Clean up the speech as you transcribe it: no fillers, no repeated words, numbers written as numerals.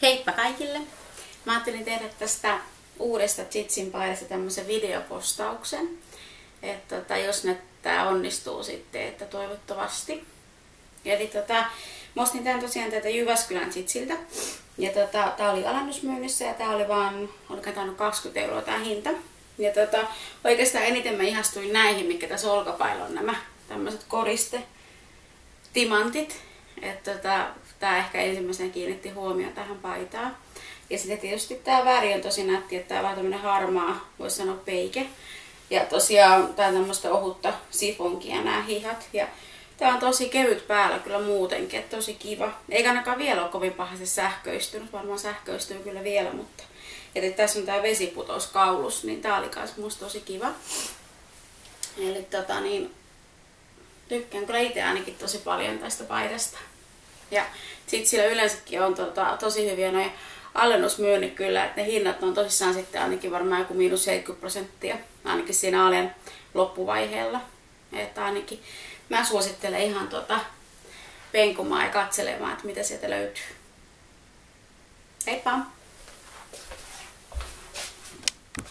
Heippa kaikille! Mä ajattelin tehdä tästä uudesta Jitsin paidasta tämmöisen videopostauksen. Että jos tää onnistuu sitten, että toivottavasti. Eli mä ostin tän tosiaan täältä Jyväskylän Jitsiltä. Ja tää oli alennusmyynnissä ja tää oli vaan, oliko tää 20 € tää hinta. Ja oikeastaan eniten mä ihastuin näihin, mikä tässä olkapäillä on nämä tämmöiset koriste timantit. Että tää ehkä ensimmäisenä kiinnitti huomioon tähän paitaan. Ja sitten tietysti tää väri on tosi nätti, että tää on vähän tämmönen harmaa, voisi sanoa peike. Ja tosiaan tää on tämmöstä ohutta sifonkia nämä hihat. Ja tää on tosi kevyt päällä kyllä muutenkin, että tosi kiva. Eikä ainakaan vielä ole kovin pahasti sähköistynyt, varmaan sähköistyy kyllä vielä, mutta että tässä on tää vesiputouskaulus, niin tää oli kans musta tosi kiva. Eli tykkään kyllä itse ainakin tosi paljon tästä paidasta. Ja sit sillä yleensäkin on tosi hyviä noin alennusmyynnit kyllä, että ne hinnat on tosissaan sitten ainakin varmaan joku -70%, ainakin siinä alen loppuvaiheella. Että ainakin mä suosittelen ihan penkumaan ja katselemaan, että mitä sieltä löytyy. Heippa!